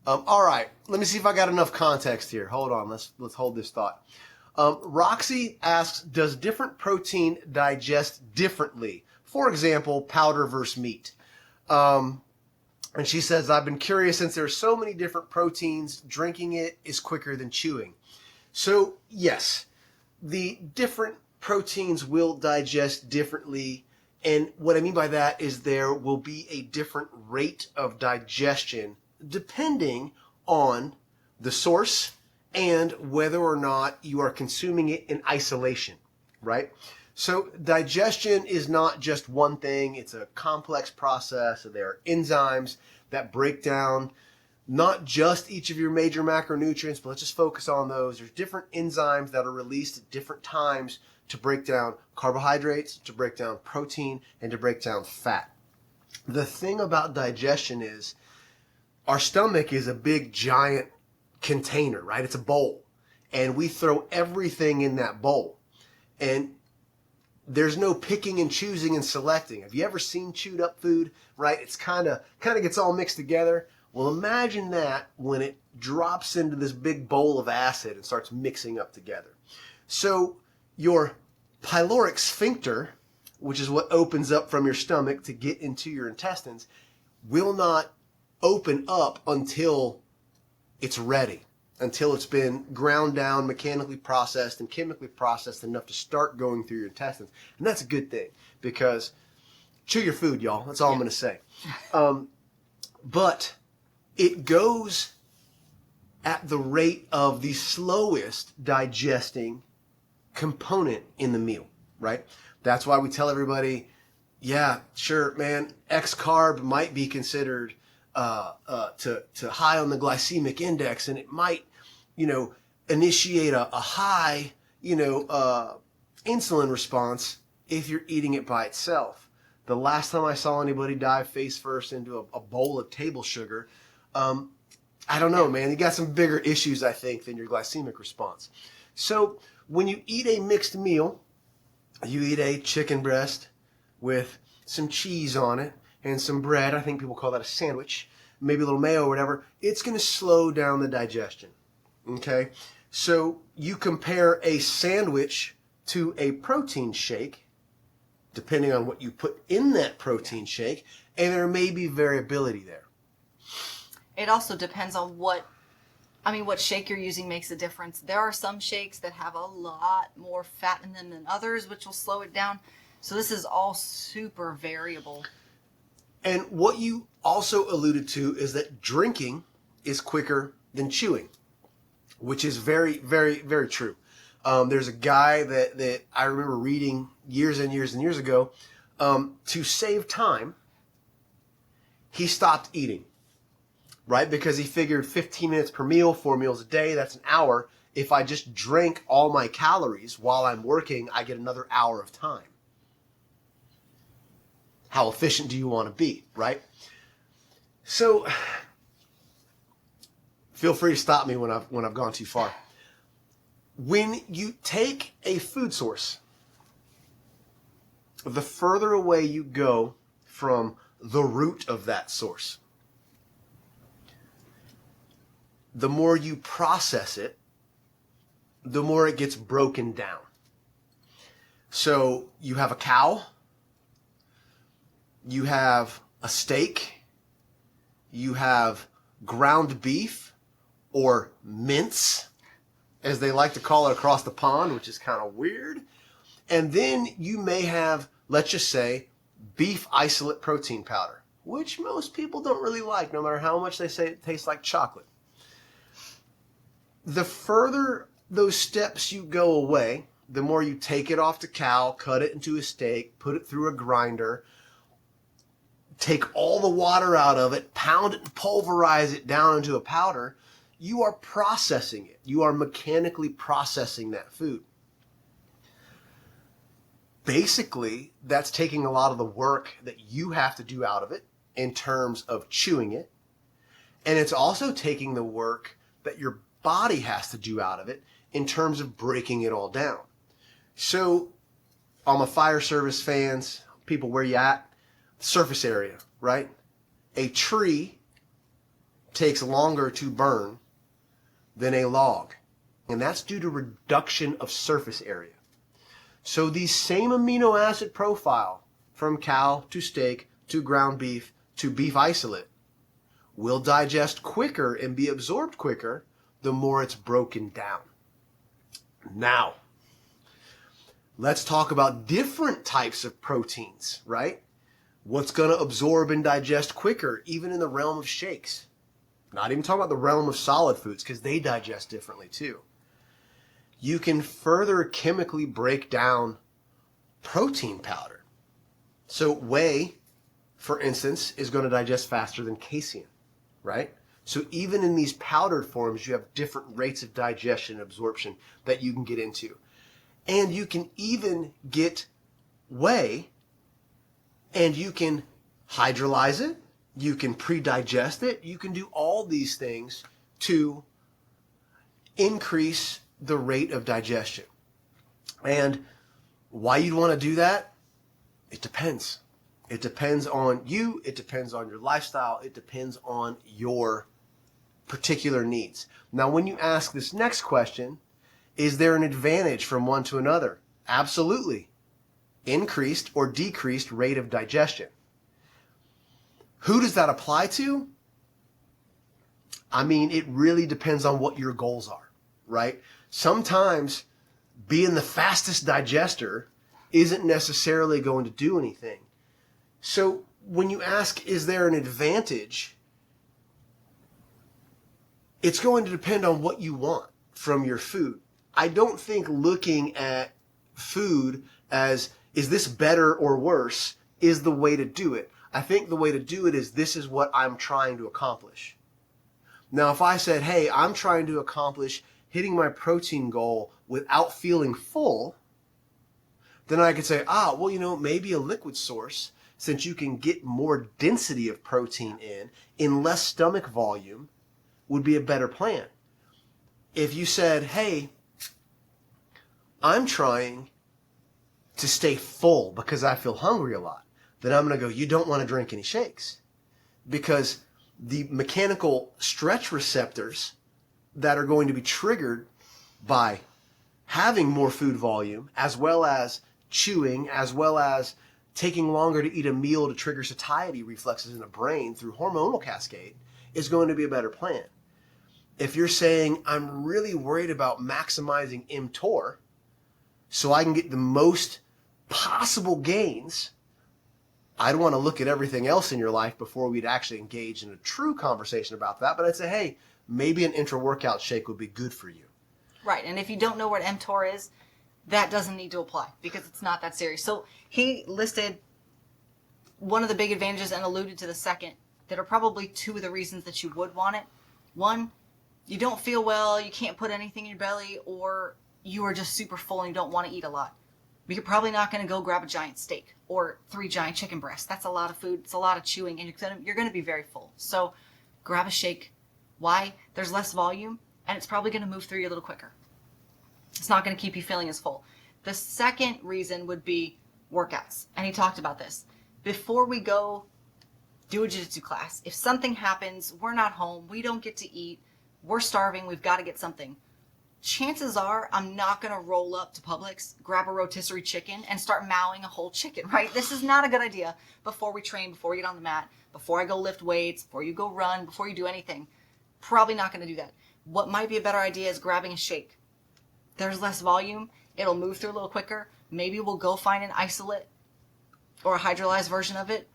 All right, let me see if I got enough context here. Hold on, let's hold this thought. Roxy asks, does different protein digest differently? For example, powder versus meat. And she says, I've been curious since there are so many different proteins, drinking it is quicker than chewing. So, yes, the different proteins will digest differently. And what I mean by that is there will be a different rate of digestion depending on the source and whether or not you are consuming it in isolation, right? So digestion is not just one thing. It's a complex process. There are enzymes that break down not just each of your major macronutrients, but let's just focus on those. There's different enzymes that are released at different times to break down carbohydrates, to break down protein, and to break down fat. The thing about digestion is our stomach is a big, giant container, right? It's a bowl. And we throw everything in that bowl. And there's no picking and choosing and selecting. Have you ever seen chewed up food, right? It's kind of gets all mixed together. Well, imagine that when it drops into this big bowl of acid and starts mixing up together. So your pyloric sphincter, which is what opens up from your stomach to get into your intestines, will not open up until it's ready, until it's been ground down, mechanically processed, and chemically processed enough to start going through your intestines. And that's a good thing because chew your food, y'all. That's all I'm going to say. But it goes at the rate of the slowest digesting component in the meal, right? That's why we tell everybody, yeah, sure, man, X carb might be considered to high on the glycemic index, and it might, initiate a high, insulin response if you're eating it by itself. The last time I saw anybody dive face first into a bowl of table sugar, I don't know, man. You got some bigger issues, I think, than your glycemic response. So when you eat a mixed meal, you eat a chicken breast with some cheese on it and some bread. I think people call that a sandwich, maybe a little mayo or whatever. It's going to slow down the digestion. Okay? So you compare a sandwich to a protein shake, depending on what you put in that protein shake, and there may be variability there. It also depends on what shake you're using makes a difference. There are some shakes that have a lot more fat in them than others, which will slow it down. So this is all super variable. And what you also alluded to is that drinking is quicker than chewing, which is very, very, very true. There's a guy that I remember reading years and years and years ago. To save time, he stopped eating, right? Because he figured 15 minutes per meal, 4 meals a day, that's an hour. If I just drank all my calories while I'm working, I get another hour of time. How efficient do you want to be, right? So feel free to stop me when I've gone too far. When you take a food source, the further away you go from the root of that source, the more you process it, the more it gets broken down. So you have a cow, you have a steak, you have ground beef or mince, as they like to call it across the pond, which is kind of weird. And then you may have, let's just say, beef isolate protein powder, which most people don't really like, no matter how much they say it tastes like chocolate. The further those steps you go away, the more you take it off the cow, cut it into a steak, put it through a grinder, take all the water out of it, pound it and pulverize it down into a powder, you are processing it. You are mechanically processing that food. Basically, that's taking a lot of the work that you have to do out of it in terms of chewing it. And it's also taking the work that your body has to do out of it in terms of breaking it all down. So, all my fire service fans, people, where you at? Surface area, right? A tree takes longer to burn than a log. And that's due to reduction of surface area. So the same amino acid profile from cow to steak to ground beef to beef isolate will digest quicker and be absorbed quicker the more it's broken down. Now, let's talk about different types of proteins, right? What's going to absorb and digest quicker, even in the realm of shakes? Not even talking about the realm of solid foods, because they digest differently too. You can further chemically break down protein powder. So whey, for instance, is going to digest faster than casein, right? So even in these powdered forms, you have different rates of digestion and absorption that you can get into. And you can even get whey, and you can hydrolyze it, you can pre-digest it, you can do all these things to increase the rate of digestion. And why you'd want to do that? It depends. It depends on you, it depends on your lifestyle, it depends on your particular needs. Now, when you ask this next question, is there an advantage from one to another? Absolutely. Increased or decreased rate of digestion. Who does that apply to? I mean, it really depends on what your goals are, right? Sometimes being the fastest digester isn't necessarily going to do anything. So when you ask, is there an advantage? It's going to depend on what you want from your food. I don't think looking at food as, is this better or worse, is the way to do it. I think the way to do it is, this is what I'm trying to accomplish. Now, if I said, hey, I'm trying to accomplish hitting my protein goal without feeling full, then I could say, well, maybe a liquid source, since you can get more density of protein in less stomach volume, would be a better plan. If you said, hey, I'm trying to stay full because I feel hungry a lot, then I'm going to go, you don't want to drink any shakes, because the mechanical stretch receptors that are going to be triggered by having more food volume, as well as chewing, as well as taking longer to eat a meal to trigger satiety reflexes in the brain through hormonal cascade, is going to be a better plan. If you're saying, I'm really worried about maximizing mTOR so I can get the most possible gains, I'd want to look at everything else in your life before we'd actually engage in a true conversation about that. But I'd say, hey, maybe an intra-workout shake would be good for you. Right, and if you don't know what mTOR is, that doesn't need to apply because it's not that serious. So he listed one of the big advantages and alluded to the second that are probably two of the reasons that you would want it. One, you don't feel well, you can't put anything in your belly, or you are just super full and you don't want to eat a lot. But you're probably not going to go grab a giant steak or 3 giant chicken breasts. That's a lot of food. It's a lot of chewing, and you're going to be very full. So grab a shake. Why? There's less volume, and it's probably going to move through you a little quicker. It's not going to keep you feeling as full. The second reason would be workouts, and he talked about this. Before we go do a jiu-jitsu class, if something happens, we're not home, we don't get to eat, we're starving, we've got to get something. Chances are I'm not going to roll up to Publix, grab a rotisserie chicken, and start mowing a whole chicken, right? This is not a good idea before we train, before we get on the mat, before I go lift weights, before you go run, before you do anything. Probably not going to do that. What might be a better idea is grabbing a shake. There's less volume. It'll move through a little quicker. Maybe we'll go find an isolate or a hydrolyzed version of it.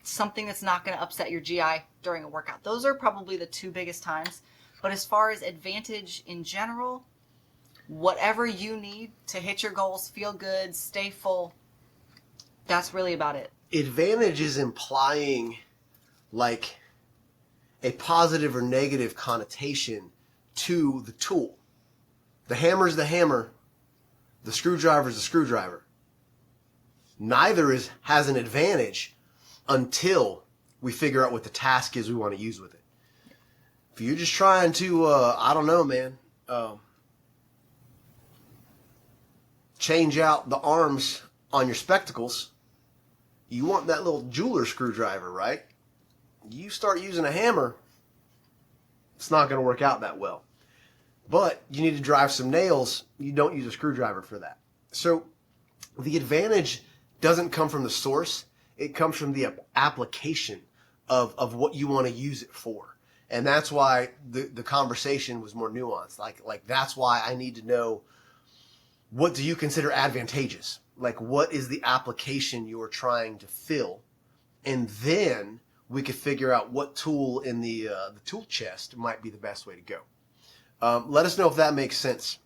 Something that's not going to upset your GI during a workout. Those are probably the two biggest times. But as far as advantage in general, whatever you need to hit your goals, feel good, stay full, that's really about it. Advantage is implying like a positive or negative connotation to the tool. The hammer is the hammer. The screwdriver is the screwdriver. Neither has an advantage until we figure out what the task is we want to use with it. If you're just trying to, I don't know, man, change out the arms on your spectacles, you want that little jeweler screwdriver, right? You start using a hammer, It's not going to work out that well. But you need to drive some nails. You don't use a screwdriver for that. So the advantage doesn't come from the source. It comes from the application of what you want to use it for. And that's why the conversation was more nuanced. Like that's why I need to know, what do you consider advantageous? Like, what is the application you're trying to fill? And then we could figure out what tool in the tool chest might be the best way to go. Let us know if that makes sense.